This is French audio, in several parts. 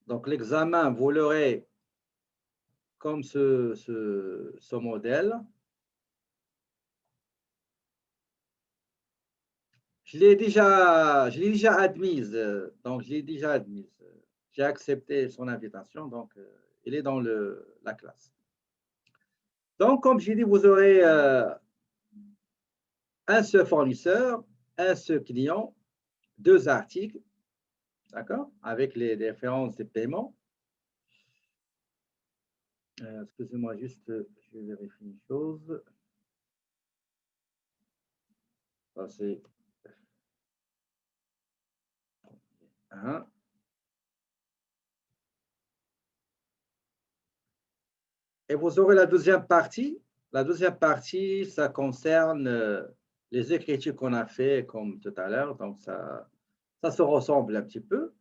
Donc, l'examen, vous l'aurez comme ce modèle. Je l'ai déjà admise, donc je l'ai déjà admise. J'ai accepté son invitation, donc il est dans la classe. Donc, comme j'ai dit, vous aurez un seul fournisseur, un seul client, 2 articles, d'accord, avec les références de paiement. Excusez-moi, juste, je vérifie une chose. Ça, c'est 1. Et vous aurez la deuxième partie. La deuxième partie, ça concerne les écritures qu'on a fait comme tout à l'heure. Donc, ça se ressemble un petit peu.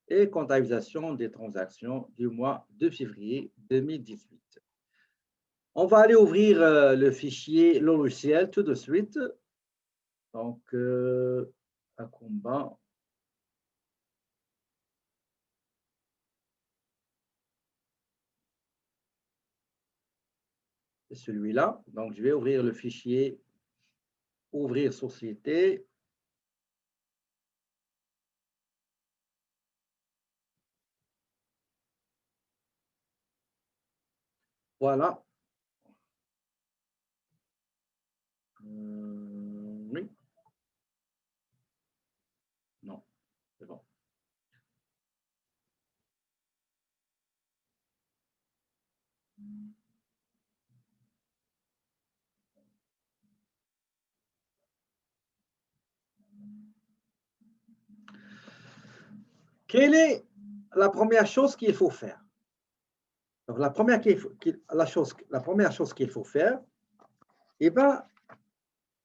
Et comptabilisation des transactions du mois de février 2018. On va aller ouvrir le fichier logiciel tout de suite. Donc, Acumba. C'est celui-là. Donc, je vais ouvrir le fichier, ouvrir société. Voilà. Oui. Non, c'est bon. Quelle est la première chose qu'il faut faire? Donc, la première chose qu'il faut faire, eh ben,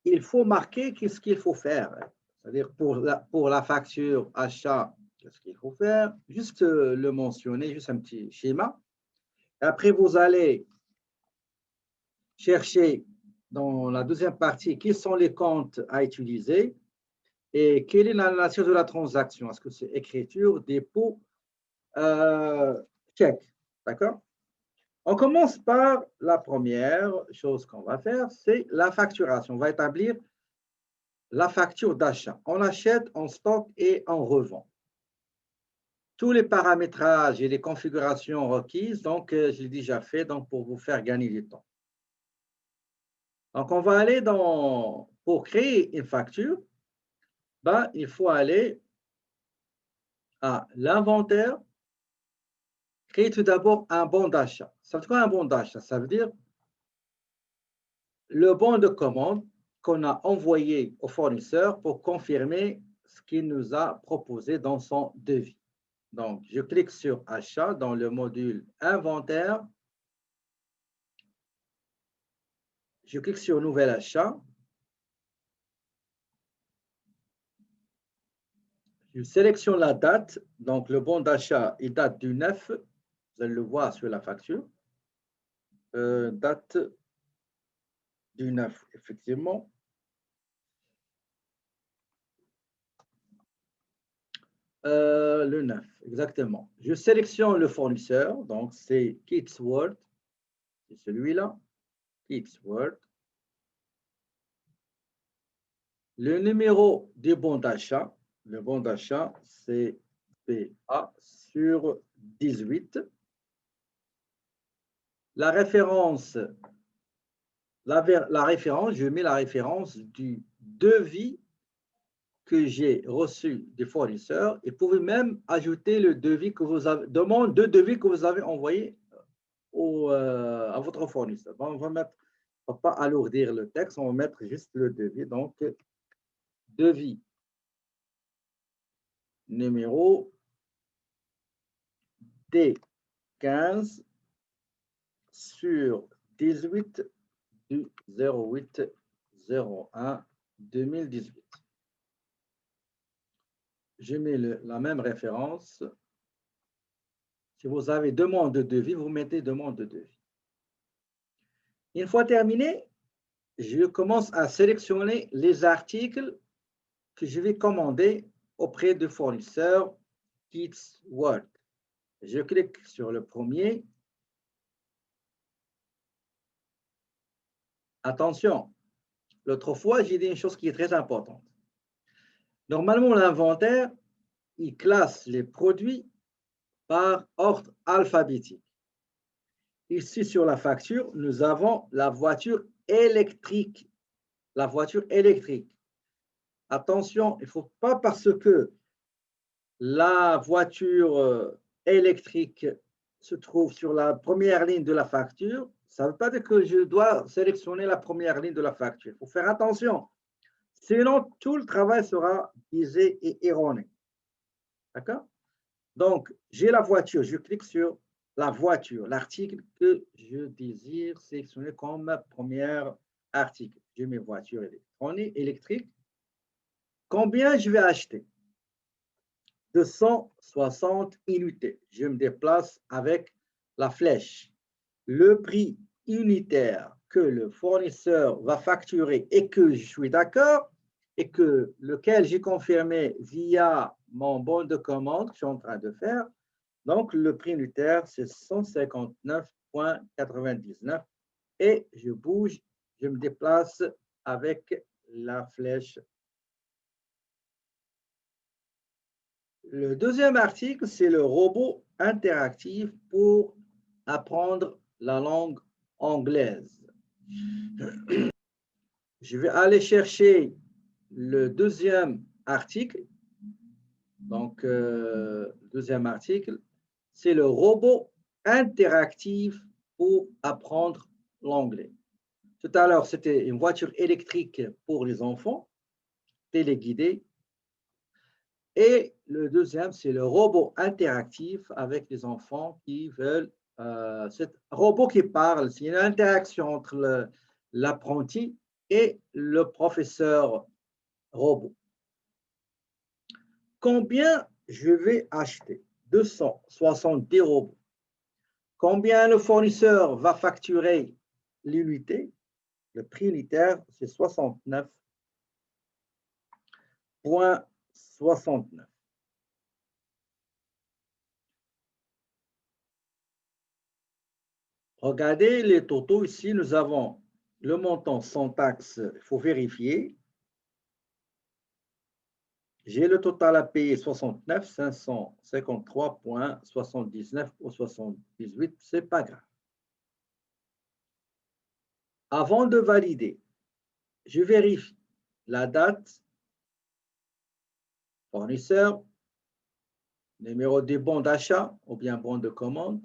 il faut marquer qu'est-ce qu'il faut faire. C'est-à-dire pour la facture achat, qu'est-ce qu'il faut faire? Juste le mentionner, juste un petit schéma. Après, vous allez chercher dans la deuxième partie quels sont les comptes à utiliser et quelle est la nature de la transaction. Est-ce que c'est écriture, dépôt, chèque? D'accord? On commence par la première chose qu'on va faire, c'est la facturation. On va établir la facture d'achat. On achète, on stocke et on revend. Tous les paramétrages et les configurations requises, donc je l'ai déjà fait donc, pour vous faire gagner du temps. Donc, on va aller pour créer une facture, ben, il faut aller à l'inventaire, créer tout d'abord un bon d'achat. Ça veut dire quoi un bon d'achat? Ça veut dire le bon de commande qu'on a envoyé au fournisseur pour confirmer ce qu'il nous a proposé dans son devis. Donc, je clique sur achat dans le module inventaire. Je clique sur nouvel achat. Je sélectionne la date. Donc, le bon d'achat, il date du 9. Vous allez le voir sur la facture. Date du 9, effectivement. Le 9, exactement. Je sélectionne le fournisseur. Donc, c'est Kidsworth. C'est celui-là. Kidsworth. Le numéro du bon d'achat. Le bon d'achat, c'est PA sur 18. La référence, je mets la référence du devis que j'ai reçu des fournisseurs et vous pouvez même ajouter le devis que vous avez, demande de devis que vous avez envoyé à votre fournisseur. Bon, on va mettre, on va pas alourdir le texte, on va mettre juste le devis. Donc, devis numéro D15 sur 18 du 08-01 2018. Je mets la même référence. Si vous avez demande de devis, vous mettez demande de devis. Une fois terminé, je commence à sélectionner les articles que je vais commander auprès du fournisseur Kids World. Je clique sur le premier. Attention, l'autre fois, j'ai dit une chose qui est très importante. Normalement, l'inventaire, il classe les produits par ordre alphabétique. Ici, sur la facture, nous avons la voiture électrique. La voiture électrique. Attention, il ne faut pas parce que la voiture électrique se trouve sur la première ligne de la facture, ça ne veut pas dire que je dois sélectionner la première ligne de la facture. Il faut faire attention. Sinon, tout le travail sera biaisé et erroné. D'accord? Donc, j'ai la voiture. Je clique sur la voiture, l'article que je désire sélectionner comme premier article. J'ai mes voitures électriques. Combien je vais acheter? 260 unités. Je me déplace avec la flèche. Le prix unitaire que le fournisseur va facturer et que je suis d'accord et que lequel j'ai confirmé via mon bon de commande que je suis en train de faire. Donc, le prix unitaire, c'est 159,99 et je bouge, je me déplace avec la flèche. Le deuxième article, c'est le robot interactif pour apprendre la langue anglaise. Je vais aller chercher le deuxième article. Donc, deuxième article, c'est le robot interactif pour apprendre l'anglais. Tout à l'heure, c'était une voiture électrique pour les enfants, téléguidée. Et le deuxième, c'est le robot interactif avec les enfants qui veulent. C'est un robot qui parle, c'est une interaction entre l'apprenti et le professeur robot. Combien je vais acheter? 270 robots. Combien le fournisseur va facturer l'unité? Le prix unitaire, c'est 69,69. Regardez les totaux ici, nous avons le montant sans taxe, il faut vérifier. J'ai le total à payer 69 553,79 ou 78, ce n'est pas grave. Avant de valider, je vérifie la date, fournisseur, numéro des bons d'achat ou bien bon de commande.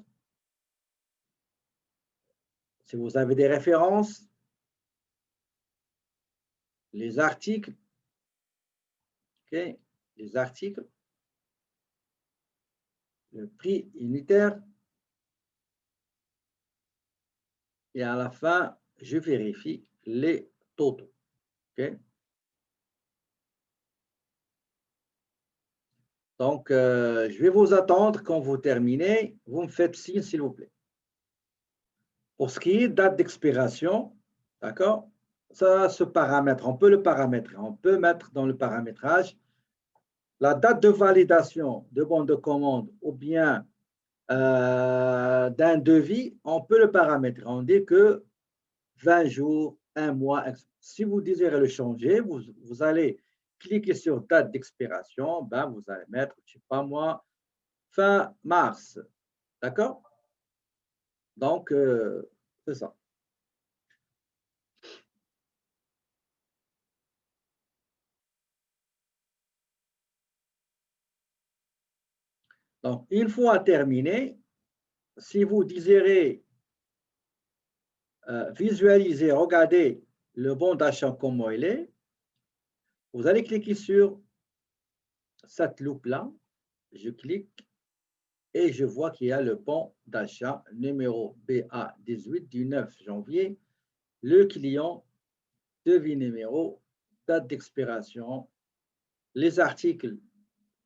Si vous avez des références, les articles, okay, les articles, le prix unitaire, et à la fin, je vérifie les totaux. Okay? Donc, je vais vous attendre quand vous terminez. Vous me faites signe, s'il vous plaît. Pour ce qui est date d'expiration, d'accord, ça se paramètre, on peut le paramétrer. On peut mettre dans le paramétrage la date de validation de bon de commande ou bien d'un devis, on peut le paramétrer. On dit que 20 jours, un mois. Si vous désirez le changer, vous allez cliquer sur date d'expiration, ben vous allez mettre, je ne sais pas moi, fin mars. D'accord? Donc, c'est ça. Donc, une fois terminé, si vous désirez visualiser, regarder le bon d'achat comment il est, vous allez cliquer sur cette loupe-là. Je clique et je vois qu'il y a le bon d'achat numéro BA18 du 9 janvier. Le client, devis numéro, date d'expiration, les articles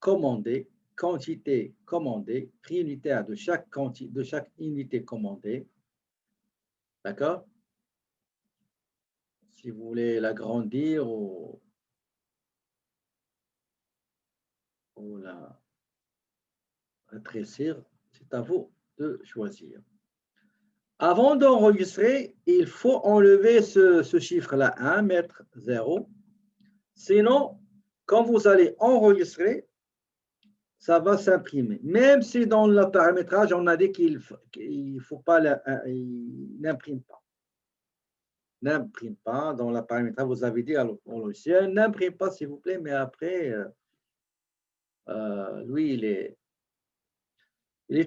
commandés, quantité commandée, prix unitaire de chaque unité commandée. D'accord? Si vous voulez l'agrandir ou la rétrécir, c'est à vous de choisir. Avant d'enregistrer, il faut enlever ce chiffre-là, 1, mettre 0. Sinon, quand vous allez enregistrer, ça va s'imprimer. Même si dans le paramétrage, on a dit qu'il ne faut pas, il n'imprime pas. N'imprime pas. Dans le paramétrage, vous avez dit au logiciel, n'imprime pas s'il vous plaît, mais après, lui, il est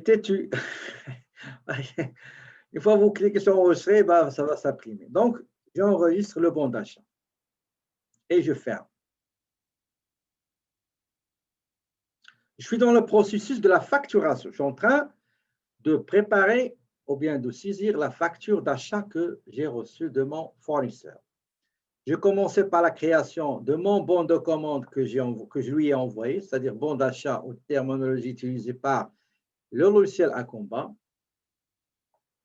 têtu. Une fois que vous cliquez sur enregistrer, bah, ça va s'imprimer. Donc, j'enregistre le bon d'achat et je ferme. Je suis dans le processus de la facturation. Je suis en train de préparer ou bien de saisir la facture d'achat que j'ai reçue de mon fournisseur. Je commençais par la création de mon bon de commande que je lui ai envoyé, c'est-à-dire bon d'achat aux terminologies utilisées par le logiciel Acomba.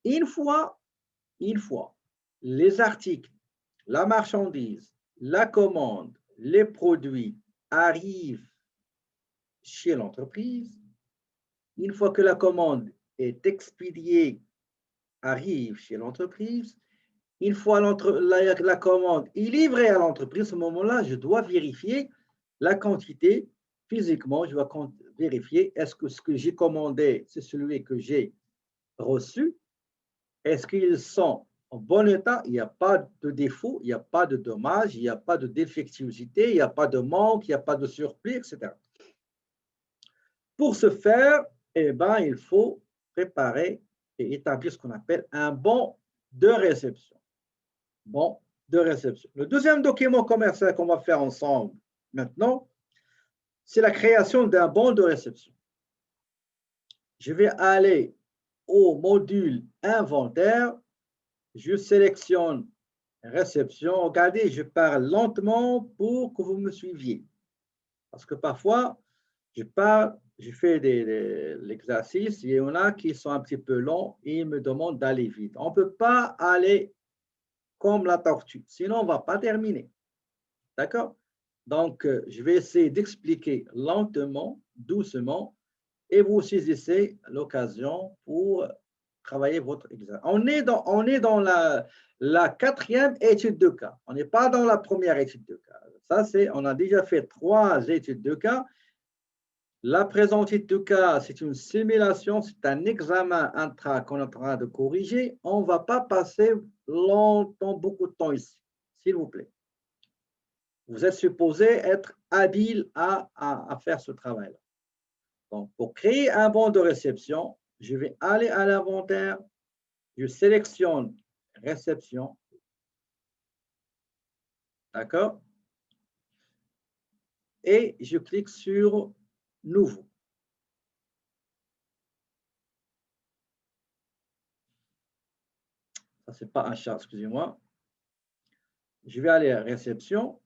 Une fois les articles, la marchandise, la commande, les produits arrivent chez l'entreprise, une fois que la commande est expédiée, arrive chez l'entreprise, une fois la commande est livrée à l'entreprise, à ce moment-là, je dois vérifier la quantité physiquement, je dois vérifier est-ce que ce que j'ai commandé, c'est celui que j'ai reçu, est-ce qu'ils sont en bon état, il n'y a pas de défaut, il n'y a pas de dommage, il n'y a pas de défectivité, il n'y a pas de manque, il n'y a pas de surplus, etc. Pour ce faire, eh ben, il faut préparer et établir ce qu'on appelle un bon de réception. Bon de réception. Le deuxième document commercial qu'on va faire ensemble maintenant, c'est la création d'un bon de réception. Je vais aller au module inventaire, je sélectionne réception. Regardez, je parle lentement pour que vous me suiviez. Parce que parfois, je fais l'exercice, il y en a qui sont un petit peu longs et ils me demandent d'aller vite. On ne peut pas aller comme la tortue, sinon on ne va pas terminer. D'accord? Donc, je vais essayer d'expliquer lentement, doucement, et vous saisissez l'occasion pour travailler votre examen. On est dans la quatrième étude de cas. On n'est pas dans la première étude de cas. Ça, on a déjà fait 3 études de cas. La présente étude de cas, c'est une simulation, c'est un examen intra qu'on est en train de corriger. On ne va pas passer beaucoup de temps ici, s'il vous plaît. Vous êtes supposé être habile à faire ce travail-là. Donc, pour créer un bon de réception, je vais aller à l'inventaire, je sélectionne réception, d'accord? Et je clique sur nouveau. Ça, ce n'est pas un chat, excusez-moi. Je vais aller à réception.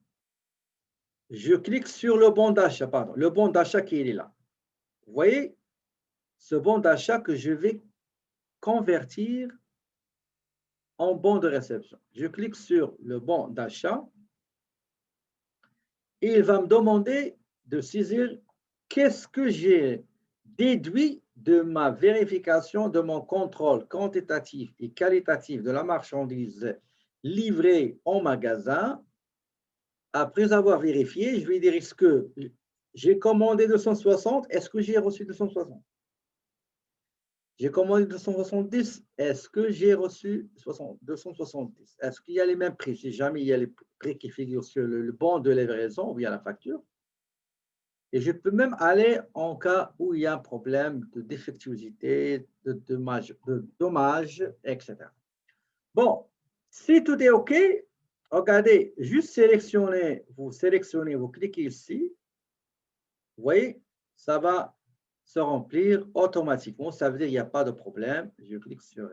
Je clique sur le bon d'achat, pardon, le bon d'achat qui est là. Vous voyez, ce bon d'achat que je vais convertir en bon de réception. Je clique sur le bon d'achat et il va me demander de saisir qu'est-ce que j'ai déduit de ma vérification, de mon contrôle quantitatif et qualitatif de la marchandise livrée en magasin. Après avoir vérifié, je vais dire est-ce que j'ai commandé 260, est-ce que j'ai reçu 260? J'ai commandé 270, est-ce que j'ai reçu 270? Est-ce qu'il y a les mêmes prix? Si jamais il y a les prix qui figurent sur le bon de livraison ou bien la facture. Et je peux même aller en cas où il y a un problème de défectuosité, de dommage, etc. Bon, si tout est OK, regardez, juste sélectionnez, vous cliquez ici, vous voyez, ça va se remplir automatiquement. Ça veut dire qu'il n'y a pas de problème. Je clique sur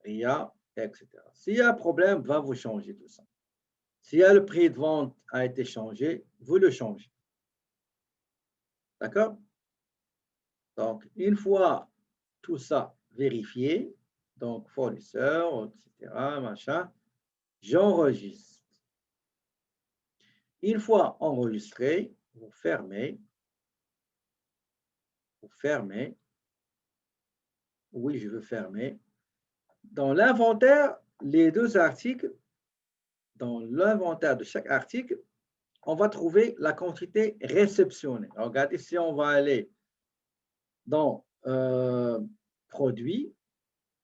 RIA, etc. S'il y a un problème, va vous changer tout ça. S'il y a le prix de vente a été changé, vous le changez. D'accord? Donc, une fois tout ça vérifié, donc fournisseur, etc., machin, j'enregistre. Une fois enregistré, vous fermez. Pour fermer. Oui, je veux fermer. Dans l'inventaire, les deux articles, dans l'inventaire de chaque article, on va trouver la quantité réceptionnée. Alors, regardez, si on va aller dans produit,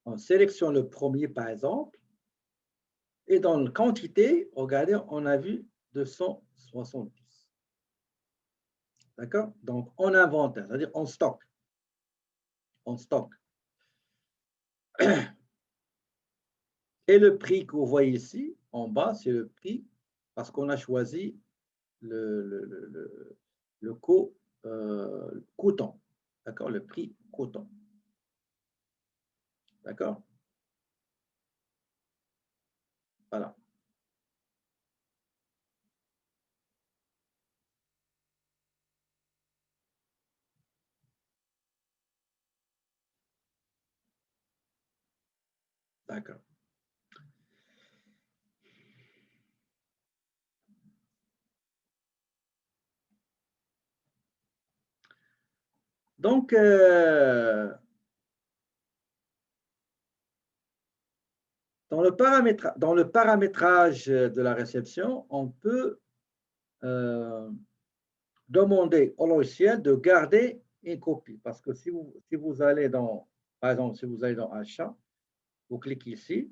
on sélectionne le premier par exemple, et dans la quantité, regardez, on a vu 270. D'accord? Donc, en inventaire, c'est-à-dire en stock. En stock. Et le prix que vous voyez ici, en bas, c'est le prix, parce qu'on a choisi le coton. D'accord? Le prix coton. D'accord? Voilà. D'accord. Donc, dans le paramétrage de la réception, on peut demander au logiciel de garder une copie. Parce que si vous allez dans, par exemple, si vous allez dans Achat, vous cliquez ici.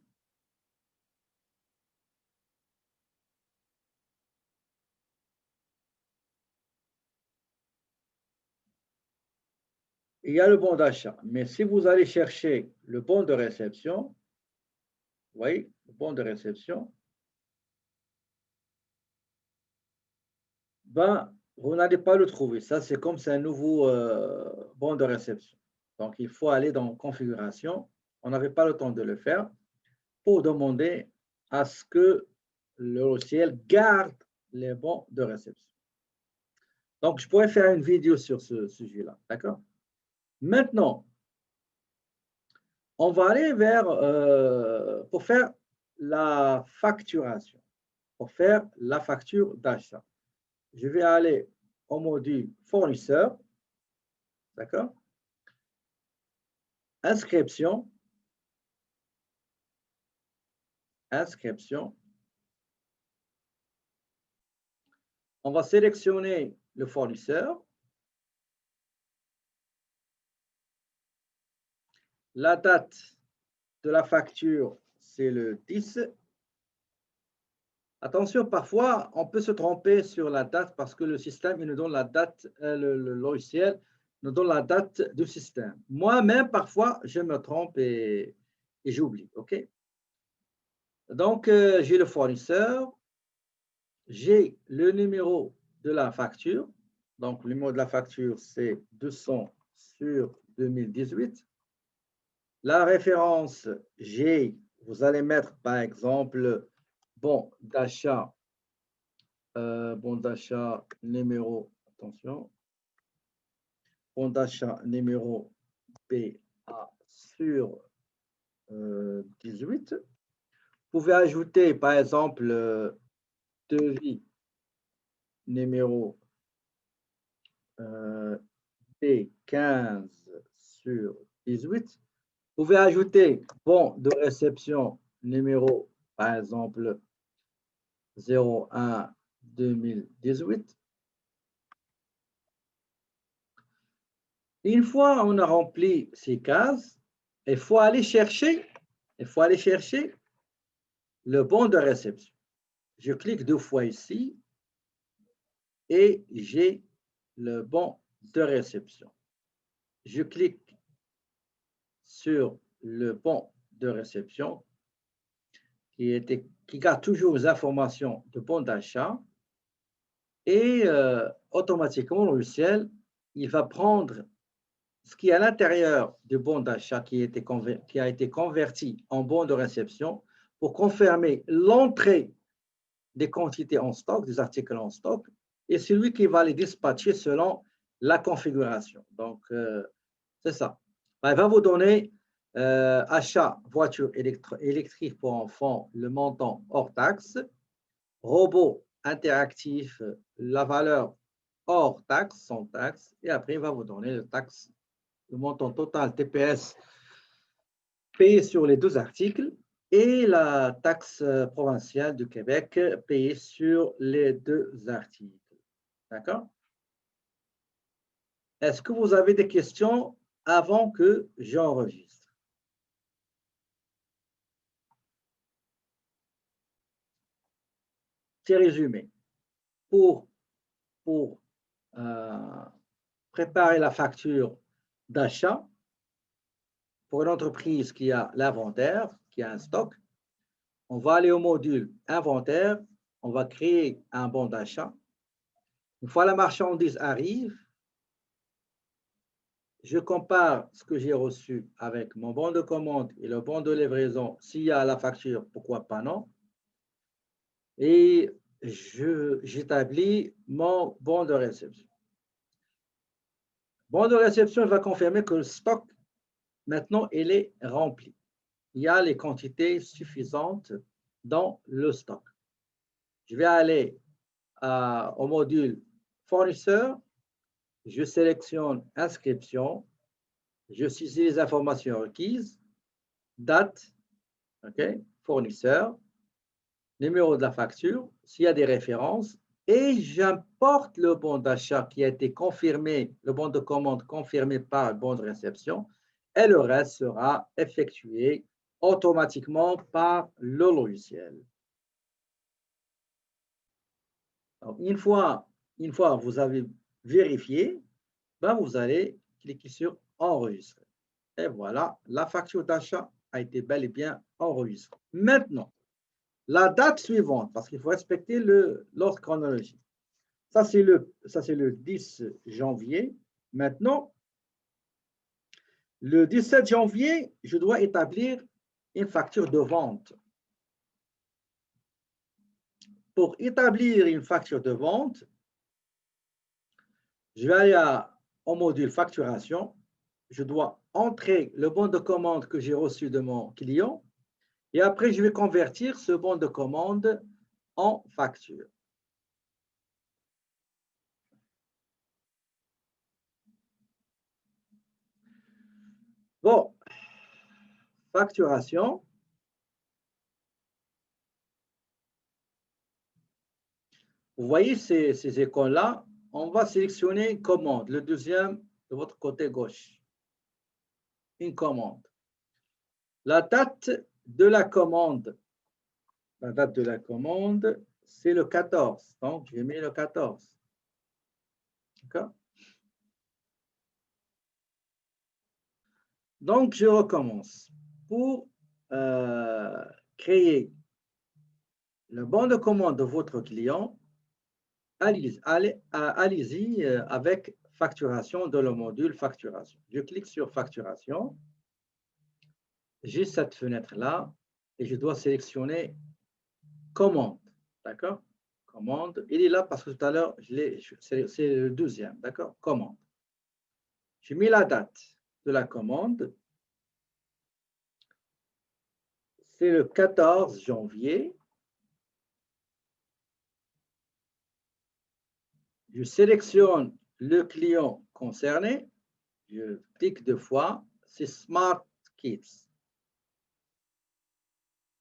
Il y a le bon d'achat. Mais si vous allez chercher le bon de réception, vous voyez, le bon de réception, ben, vous n'allez pas le trouver. Ça, c'est comme c'est un nouveau bon de réception. Donc, il faut aller dans Configuration. On n'avait pas le temps de le faire pour demander à ce que le logiciel garde les bons de réception. Donc, je pourrais faire une vidéo sur ce sujet-là. D'accord? Maintenant, on va aller vers, pour faire la facturation, pour faire la facture d'achat. Je vais aller au module fournisseur, d'accord? Inscription, inscription. On va sélectionner le fournisseur. La date de la facture, c'est le 10. Attention, parfois, on peut se tromper sur la date parce que le système il nous donne la date, le logiciel nous donne la date du système. Moi-même, parfois, je me trompe et j'oublie. OK? Donc, j'ai le fournisseur, j'ai le numéro de la facture. Donc, le numéro de la facture, c'est 200 sur 2018. La référence G, vous allez mettre, par exemple, bon d'achat numéro, attention, bon d'achat numéro BA sur 18. Vous pouvez ajouter, par exemple, devis numéro B15 sur 18. Vous pouvez ajouter bon de réception numéro, par exemple, 01 2018. Une fois on a rempli ces cases, il faut aller chercher le bon de réception. Je clique 2 fois ici et j'ai le bon de réception. Je clique sur le bon de réception qui garde toujours les informations de bon d'achat et automatiquement le logiciel il va prendre ce qui est à l'intérieur du bon d'achat qui a été converti en bon de réception pour confirmer l'entrée des quantités en stock, des articles en stock, et celui qui va les dispatcher selon la configuration. Donc, c'est ça. Il va vous donner achat voiture électrique pour enfants, le montant hors taxe, robot interactif, la valeur hors taxe, sans taxe, et après, il va vous donner le taxe le montant total TPS payé sur les 2 articles et la taxe provinciale du Québec payée sur les 2 articles. D'accord? Est-ce que vous avez des questions avant que j'enregistre? C'est résumé. Pour préparer la facture d'achat, pour une entreprise qui a l'inventaire, qui a un stock, on va aller au module inventaire, on va créer un bon d'achat. Une fois la marchandise arrive, je compare ce que j'ai reçu avec mon bon de commande et le bon de livraison. S'il y a la facture, pourquoi pas non? Et j'établis mon bon de réception. Bon de réception va confirmer que le stock, maintenant, il est rempli. Il y a les quantités suffisantes dans le stock. Je vais aller au module fournisseur, je sélectionne inscription, je saisis les informations requises, date, okay, fournisseur, numéro de la facture, s'il y a des références, et j'importe le bon d'achat qui a été confirmé, le bon de commande confirmé par le bon de réception, et le reste sera effectué automatiquement par le logiciel. Donc, une fois vous avez vérifié, ben vous allez cliquer sur enregistrer. Et voilà, la facture d'achat a été bel et bien enregistrée. Maintenant, la date suivante, parce qu'il faut respecter l'ordre chronologique. Ça, c'est le 10 janvier. Maintenant, le 17 janvier, je dois établir une facture de vente. Pour établir une facture de vente, je vais aller au module facturation. Je dois entrer le bon de commande que j'ai reçu de mon client et après, je vais convertir ce bon de commande en facture. Bon, facturation. Vous voyez ces icônes-là, on va sélectionner commande, le deuxième de votre côté gauche. Une commande. La date de la commande, c'est le 14. Donc, j'ai mis le 14. D'accord? Donc, je recommence. Pour créer le bon de commande de votre client, allez-y avec facturation dans le module facturation. Je clique sur facturation. J'ai cette fenêtre-là et je dois sélectionner commande. D'accord? Commande. Il est là parce que tout à l'heure, c'est le deuxième. D'accord? Commande. J'ai mis la date de la commande. C'est le 14 janvier. Je sélectionne le client concerné. Je clique 2 fois. C'est Smart Kids.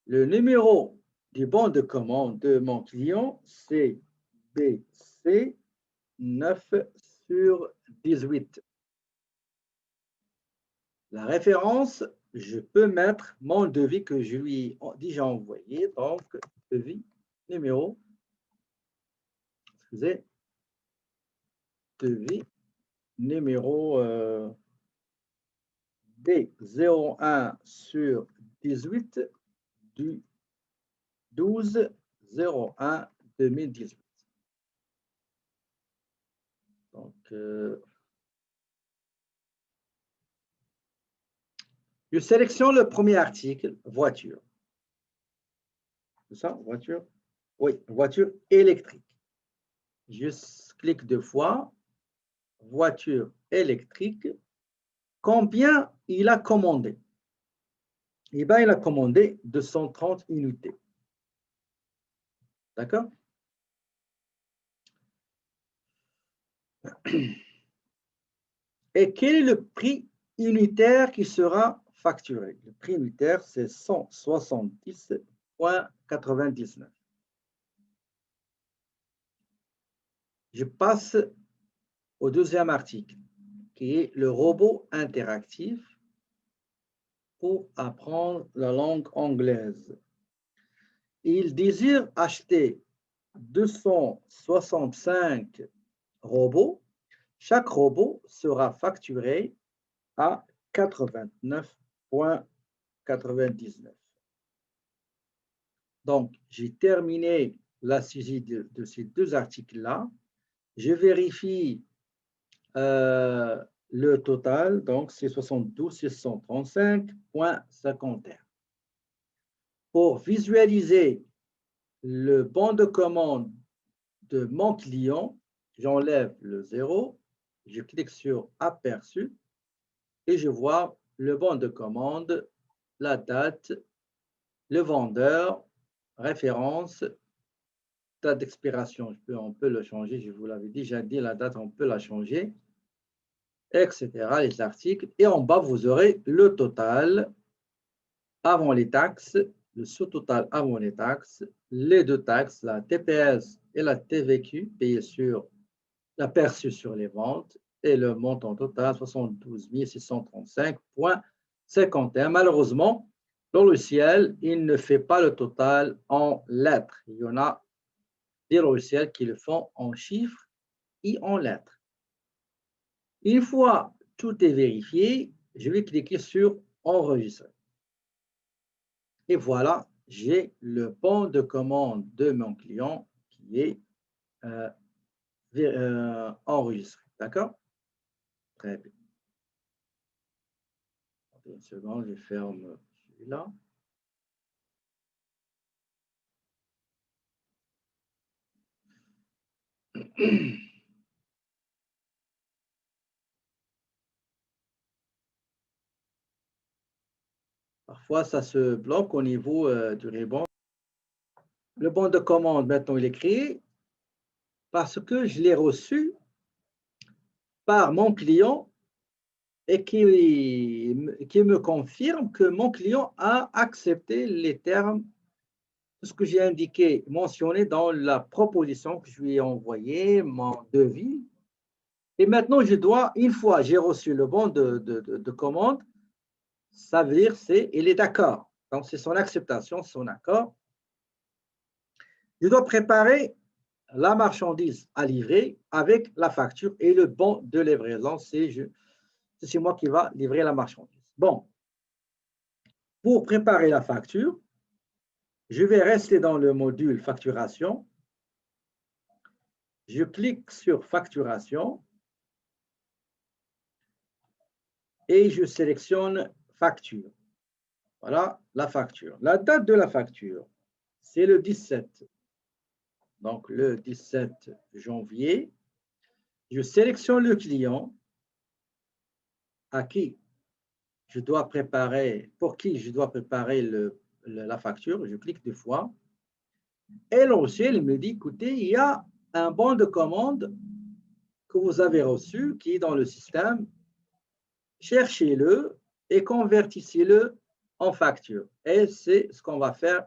Le numéro du bon de commande de mon client, c'est BC 9/18. La référence, je peux mettre mon devis que je lui ai déjà envoyé. Donc, devis numéro, excusez, devis numéro D01/18 du 12/01/2018. Donc, je sélectionne le premier article, voiture. C'est ça, voiture? Oui, voiture électrique. Je clique 2 fois, voiture électrique. Combien il a commandé? Eh bien, il a commandé 230 unités. D'accord? Et quel est le prix unitaire qui sera facturé. Le prix unitaire, c'est 170,99. Je passe au deuxième article, qui est le robot interactif pour apprendre la langue anglaise. Il désire acheter 265 robots. Chaque robot sera facturé à 89,99. Donc, j'ai terminé la saisie de ces deux articles-là. Je vérifie le total, donc c'est 72 635,51. Pour visualiser le bon de commande de mon client, j'enlève le 0, je clique sur Aperçu et je vois le bon de commande, la date, le vendeur, référence, date d'expiration, on peut le changer, je vous l'avais déjà dit, la date, on peut la changer, etc., les articles. Et en bas, vous aurez le total avant les taxes, le sous-total avant les taxes, les deux taxes, la TPS et la TVQ, payées sur la perçue sur les ventes, et le montant total, 72 635,51. Malheureusement, le logiciel, il ne fait pas le total en lettres. Il y en a des logiciels qui le font en chiffres et en lettres. Une fois tout est vérifié, je vais cliquer sur Enregistrer. Et voilà, j'ai le bon de commande de mon client qui est enregistré. D'accord? Très bien. Une seconde, je ferme celui-là. Parfois, ça se bloque au niveau du ruban. Le bon de commande, maintenant, il est créé parce que je l'ai reçu par mon client et qui me confirme que mon client a accepté les termes, ce que j'ai indiqué, mentionné dans la proposition que je lui ai envoyée, mon devis. Et maintenant, je dois, une fois j'ai reçu le bon de commande, ça veut dire il est d'accord. Donc, c'est son acceptation, son accord. Je dois préparer la marchandise à livrer avec la facture et le bon de livraison. C'est moi qui va livrer la marchandise. Bon, pour préparer la facture, je vais rester dans le module facturation. Je clique sur facturation et je sélectionne facture. Voilà la facture. La date de la facture, c'est le 17. Donc, le 17 janvier, je sélectionne le client à qui je dois préparer, pour qui je dois préparer la facture. Je clique 2 fois. Et le logiciel me dit, écoutez, il y a un bon de commande que vous avez reçu qui est dans le système. Cherchez-le et convertissez-le en facture. Et c'est ce qu'on va faire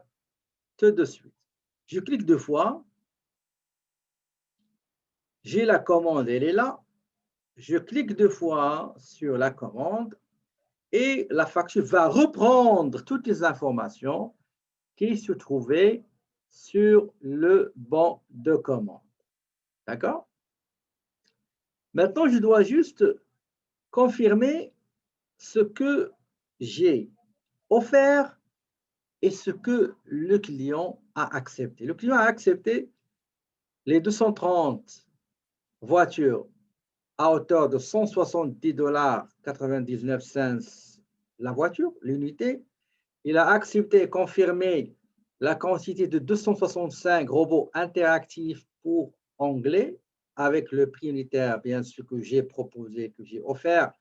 tout de suite. Je clique 2 fois. J'ai la commande, elle est là. Je clique 2 fois sur la commande et la facture va reprendre toutes les informations qui se trouvaient sur le bon de commande. D'accord? Maintenant, je dois juste confirmer ce que j'ai offert et ce que le client a accepté. Le client a accepté les 230 voitures à hauteur de 170,99 $ la voiture, l'unité. Il a accepté et confirmé la quantité de 265 robots interactifs pour anglais avec le prix unitaire, bien sûr, que j'ai proposé, que j'ai offert,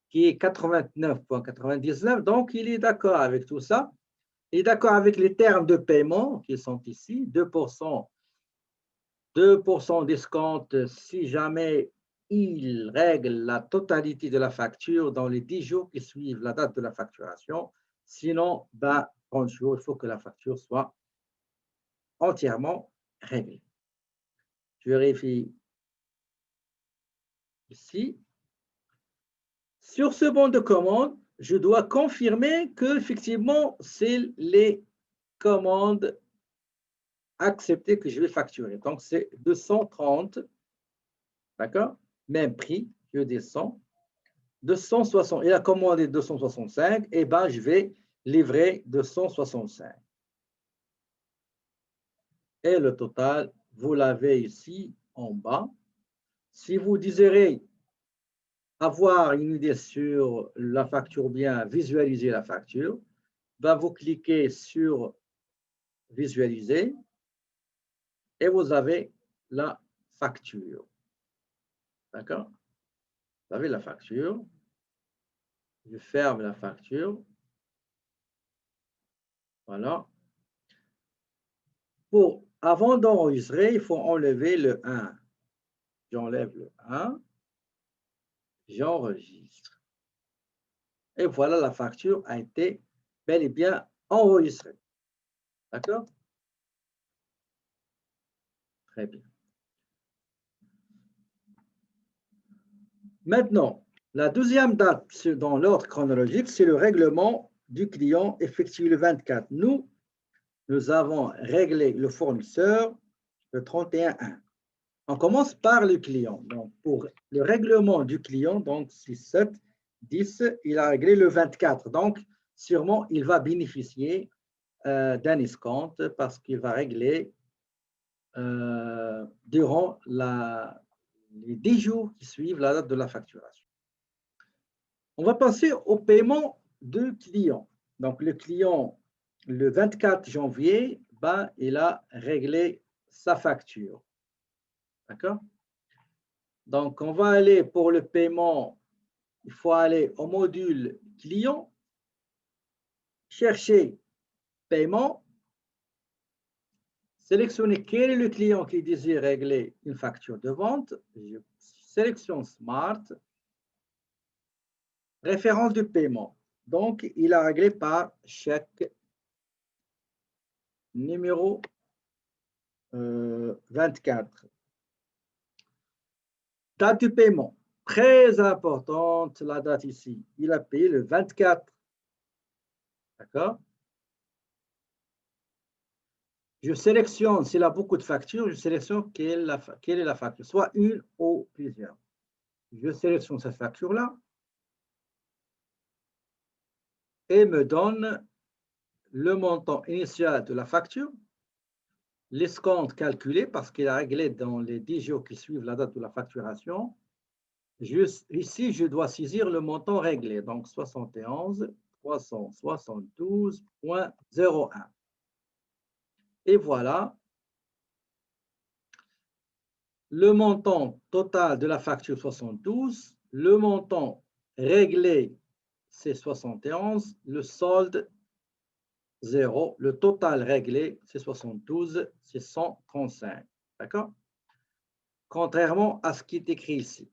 qui est 89,99 $. Donc, il est d'accord avec tout ça. Il est d'accord avec les termes de paiement qui sont ici, 2% d'escompte si jamais il règle la totalité de la facture dans les 10 jours qui suivent la date de la facturation. Sinon, 30 jours, il faut que la facture soit entièrement réglée. Je vérifie ici. Sur ce bon de commande, je dois confirmer que effectivement, c'est les commandes acceptées que je vais facturer. Donc, c'est 230, d'accord? Même prix, je descends. 260, il a commandé 265, et ben je vais livrer 265. Et le total, vous l'avez ici en bas. Si vous désirez avoir une idée sur la facture, bien visualiser la facture, vous cliquez sur visualiser et vous avez la facture. D'accord? Vous avez la facture. Je ferme la facture. Voilà. Avant d'enregistrer, il faut enlever le 1. J'enlève le 1. J'enregistre. Et voilà, la facture a été bel et bien enregistrée. D'accord? Très bien. Maintenant, la deuxième date dans l'ordre chronologique, c'est le règlement du client effectué le 24. Nous avons réglé le fournisseur le 31-1. On commence par le client. Donc, pour le règlement du client, donc 6, 7, 10, il a réglé le 24. Donc, sûrement, il va bénéficier d'un escompte parce qu'il va régler durant les 10 jours qui suivent la date de la facturation. On va passer au paiement du client. Donc, le client, le 24 janvier, il a réglé sa facture. D'accord? Donc, on va aller pour le paiement, il faut aller au module client, chercher paiement, sélectionner quel est le client qui désire régler une facture de vente. Je sélectionne Smart, référence de paiement. Donc, il a réglé par chèque numéro 24. Date du paiement, très importante la date ici. Il a payé le 24. D'accord? Je sélectionne, s'il a beaucoup de factures, je sélectionne quelle est la facture, soit une ou plusieurs. Je sélectionne cette facture-là et me donne le montant initial de la facture, l'escompte calculé parce qu'il a réglé dans les 10 jours qui suivent la date de la facturation. Ici, je dois saisir le montant réglé, donc 71 372,01. Et voilà, le montant total de la facture 72, le montant réglé c'est 71, le solde 0, le total réglé c'est 72, c'est 135. D'accord? Contrairement à ce qui est écrit ici.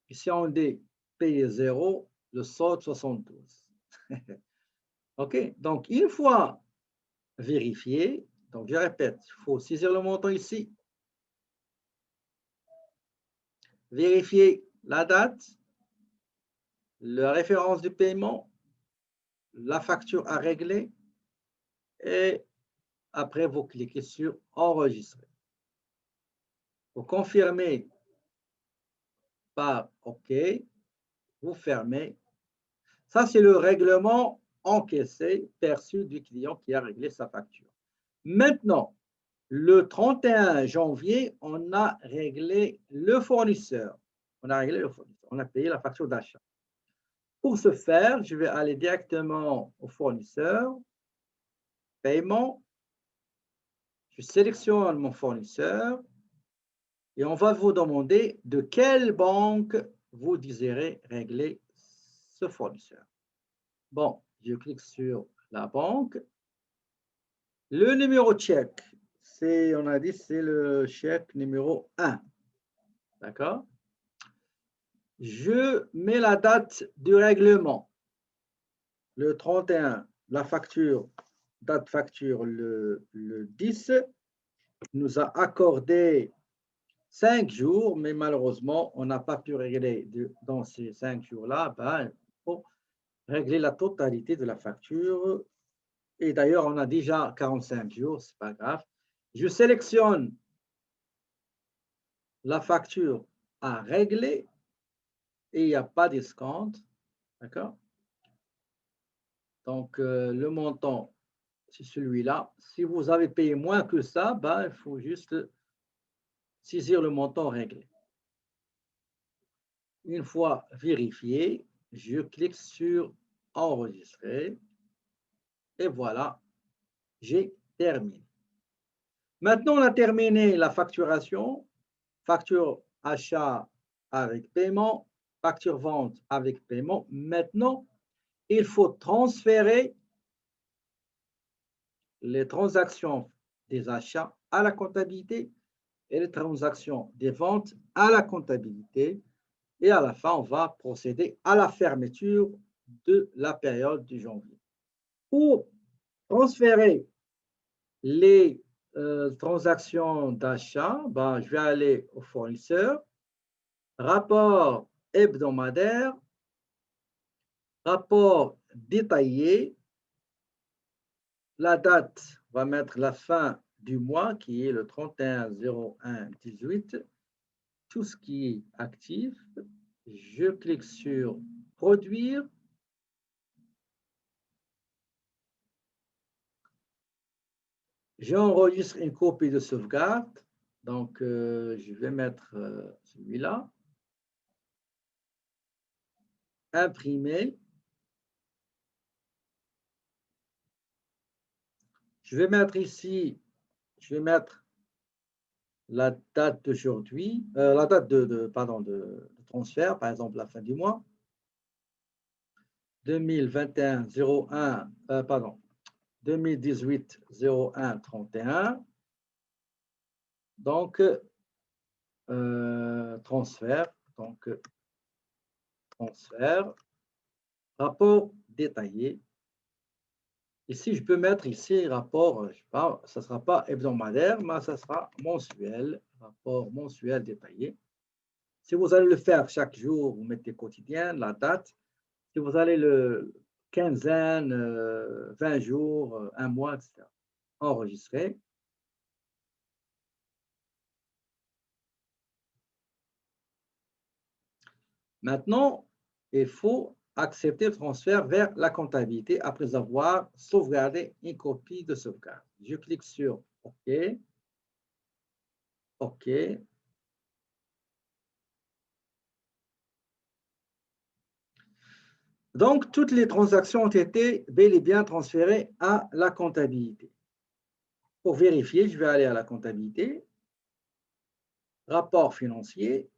Ici, on dit payer 0, le solde 72. OK? Donc, une fois vérifié, donc je répète, il faut saisir le montant ici, vérifier la date, la référence du paiement, la facture à régler, et après, vous cliquez sur enregistrer. Vous confirmez par OK, vous fermez. Ça, c'est le règlement encaissé, perçu du client qui a réglé sa facture. Maintenant, le 31 janvier, on a réglé le fournisseur. On a réglé le fournisseur. On a payé la facture d'achat. Pour ce faire, je vais aller directement au fournisseur, paiement. Je sélectionne mon fournisseur et on va vous demander de quelle banque vous désirez régler ce fournisseur. Bon, je clique sur la banque. Le numéro de chèque, on a dit c'est le chèque numéro 1. D'accord? Je mets la date du règlement, le 31, la facture, date facture le 10, nous a accordé 5 jours, mais malheureusement, on n'a pas pu régler dans ces 5 jours-là. Ben, il faut régler la totalité de la facture. Et d'ailleurs, on a déjà 45 jours, ce n'est pas grave. Je sélectionne la facture à régler et il n'y a pas d'escompte. D'accord? Donc, le montant, c'est celui-là. Si vous avez payé moins que ça, ben, il faut juste saisir le montant réglé. Une fois vérifié, je clique sur enregistrer et voilà, j'ai terminé. Maintenant, on a terminé la facturation, facture achat avec paiement, facture vente avec paiement. Maintenant, il faut transférer les transactions des achats à la comptabilité et les transactions des ventes à la comptabilité. Et à la fin, on va procéder à la fermeture de la période du janvier. Pour transférer les transactions d'achat, ben, je vais aller au fournisseur, rapport hebdomadaire, rapport détaillé, la date, on va mettre la fin du mois qui est le 31/01/18, tout ce qui est actif, je clique sur produire. J'enregistre une copie de sauvegarde, donc je vais mettre celui-là, imprimer. Je vais mettre ici, je vais mettre la date d'aujourd'hui, la date pardon, de transfert, par exemple la fin du mois, 2021-01, pardon, 2018-01-31. Donc, transfert, donc transfert, rapport détaillé. Ici, je peux mettre ici rapport, je sais pas, ça ne sera pas hebdomadaire, mais ça sera mensuel, rapport mensuel détaillé. Si vous allez le faire chaque jour, vous mettez quotidien, la date. Si vous allez le quinzaine, 20 jours, un mois, etc. Enregistrer. Maintenant, il faut accepter le transfert vers la comptabilité après avoir sauvegardé une copie de sauvegarde. Je clique sur OK. OK. Donc, toutes les transactions ont été bel et bien transférées à la comptabilité. Pour vérifier, je vais aller à la comptabilité, rapport financier.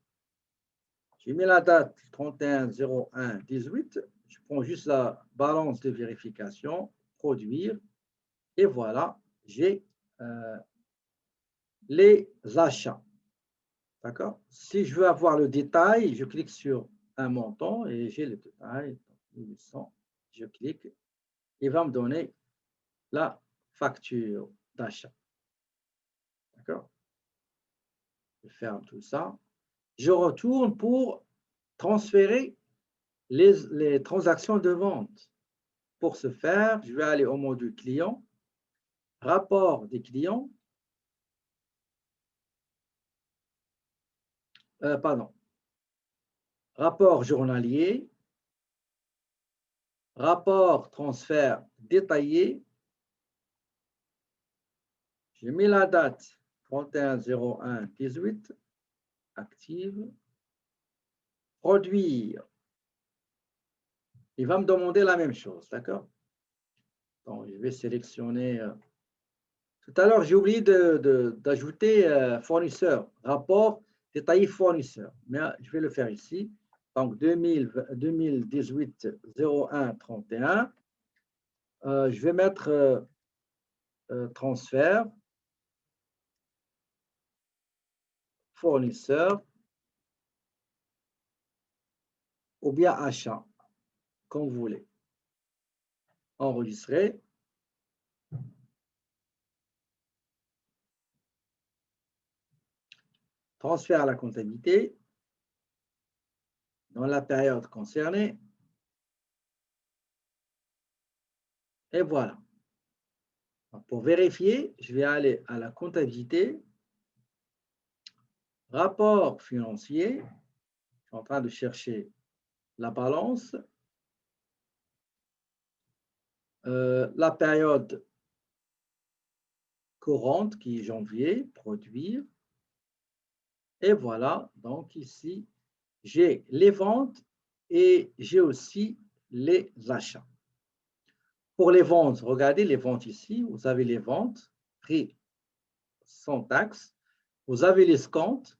J'ai mis la date 31/01/18. Je prends juste la balance de vérification, produire, et voilà, j'ai les achats. D'accord? Si je veux avoir le détail, je clique sur un montant et j'ai le détail. 1800, je clique, il va me donner la facture d'achat. D'accord? Je ferme tout ça. Je retourne pour transférer les transactions de vente. Pour ce faire, je vais aller au module client, rapport des clients, pardon, rapport journalier, rapport transfert détaillé. J'ai mis la date 31/01/18, active, produire. Il va me demander la même chose, d'accord? Donc, je vais sélectionner. Tout à l'heure, j'ai oublié d'ajouter fournisseur, rapport détaillé fournisseur, mais je vais le faire ici. Donc, 2018-01-31. Je vais mettre transfert, fournisseur. ou bien achat, comme vous voulez. Enregistrer. Transfert à la comptabilité dans la période concernée. Et voilà. Pour vérifier, je vais aller à la comptabilité, rapport financier. Je suis en train de chercher la balance, la période courante qui est janvier, produire. Et voilà, donc ici, j'ai les ventes et j'ai aussi les achats. Pour les ventes, regardez les ventes ici, vous avez les ventes, prix sans taxe, vous avez les escomptes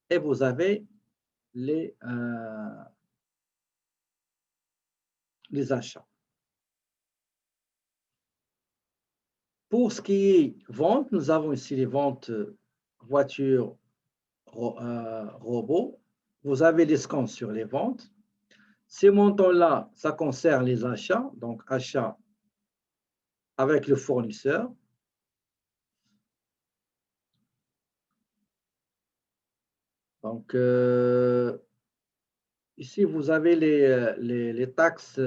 et vous avez les achats. Pour ce qui est vente, nous avons ici les ventes voitures, robots. Vous avez l'escompte sur les ventes. Ces montants-là, ça concerne les achats, donc achats avec le fournisseur. Donc, ici, vous avez les taxes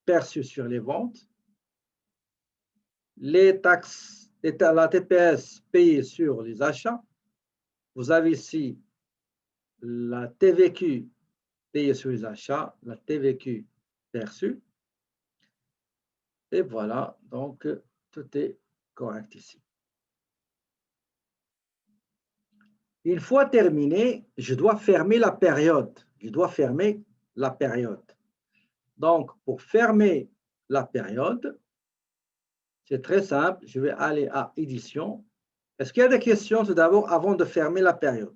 perçues sur les ventes, les taxes, la TPS payée sur les achats. Vous avez ici la TVQ payée sur les achats, la TVQ perçue. Et voilà, donc tout est correct ici. Une fois terminé, je dois fermer la période. Je dois fermer la période. Donc, pour fermer la période, c'est très simple. Je vais aller à Édition. Est-ce qu'il y a des questions tout d'abord avant de fermer la période?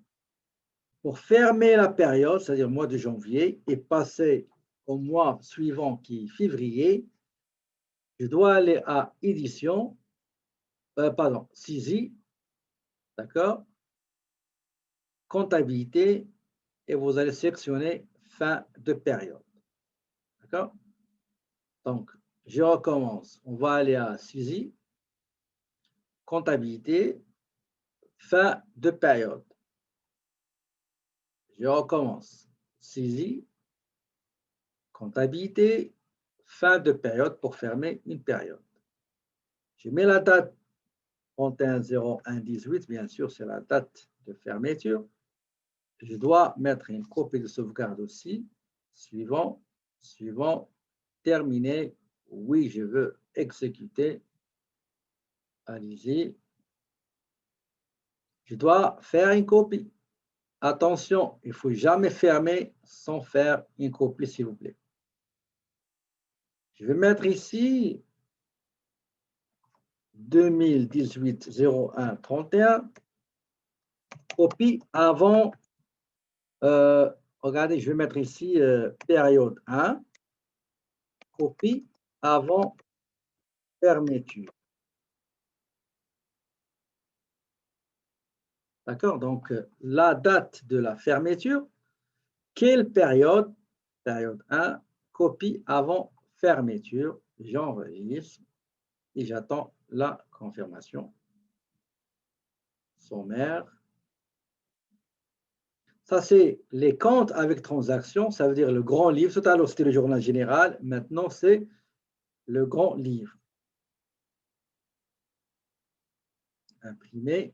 Pour fermer la période, c'est-à-dire le mois de janvier, et passer au mois suivant qui est février, je dois aller à Édition, Saisie, d'accord? Comptabilité, et vous allez sélectionner fin de période. D'accord? Donc, je recommence. On va aller à Saisie, comptabilité, fin de période. Je recommence. Saisie, comptabilité, fin de période pour fermer une période. Je mets la date 31/01/18, bien sûr, c'est la date de fermeture. Je dois mettre une copie de sauvegarde aussi. Suivant, suivant, terminé. Oui, je veux exécuter. Allez-y. Je dois faire une copie. Attention, il ne faut jamais fermer sans faire une copie, s'il vous plaît. Je vais mettre ici 2018-01-31. Copie avant, regardez, je vais mettre ici période 1. Copie avant fermeture. D'accord? Donc, la date de la fermeture, quelle période? Période 1, copie avant fermeture. J'enregistre et j'attends la confirmation. Sommaire. Ça, c'est les comptes avec transaction. Ça veut dire le grand livre. Tout à l'heure, c'était le journal général. Maintenant, c'est le grand livre. Imprimer.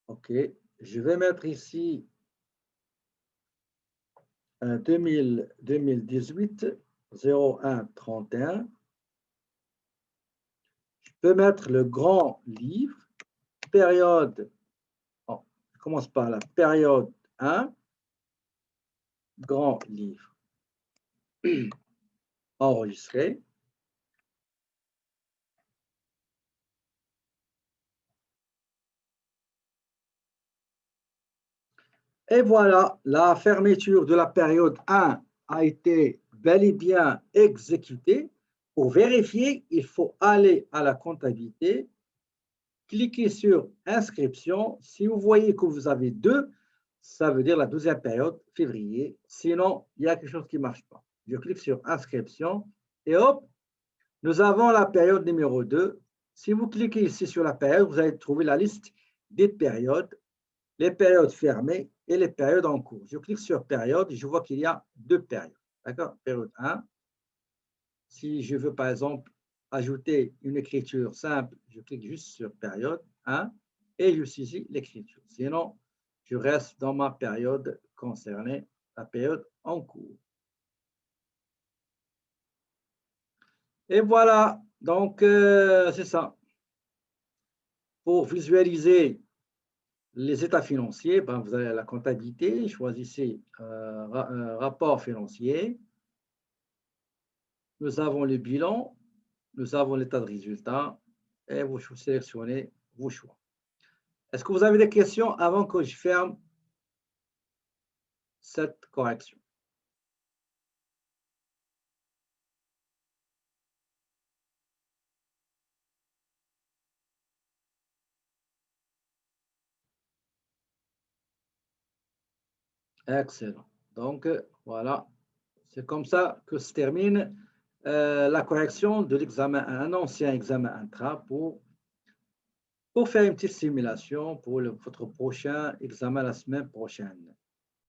OK. Je vais mettre ici 2018-01-31. Je peux mettre le grand livre, période, je commence par la période 1, grand livre. Enregistrer. Et voilà, la fermeture de la période 1 a été bel et bien exécutée. Pour vérifier, il faut aller à la comptabilité, cliquer sur inscription. Si vous voyez que vous avez 2, ça veut dire la 12e période, février. Sinon, il y a quelque chose qui ne marche pas. Je clique sur inscription et hop, nous avons la période numéro 2. Si vous cliquez ici sur la période, vous allez trouver la liste des périodes, les périodes fermées et les périodes en cours. Je clique sur période, je vois qu'il y a 2 périodes. D'accord? Période 1. Si je veux, par exemple, ajouter une écriture simple, je clique juste sur période 1 et je saisis l'écriture. Sinon, je reste dans ma période concernée, la période en cours. Et voilà, donc c'est ça. Pour visualiser les états financiers, ben, vous avez la comptabilité, choisissez rapport financier. Nous avons le bilan, nous avons l'état de résultat et vous sélectionnez vos choix. Est-ce que vous avez des questions avant que je ferme cette correction? Excellent. Donc, voilà, c'est comme ça que se termine la correction de l'examen, un ancien examen intra pour faire une petite simulation pour votre prochain examen la semaine prochaine.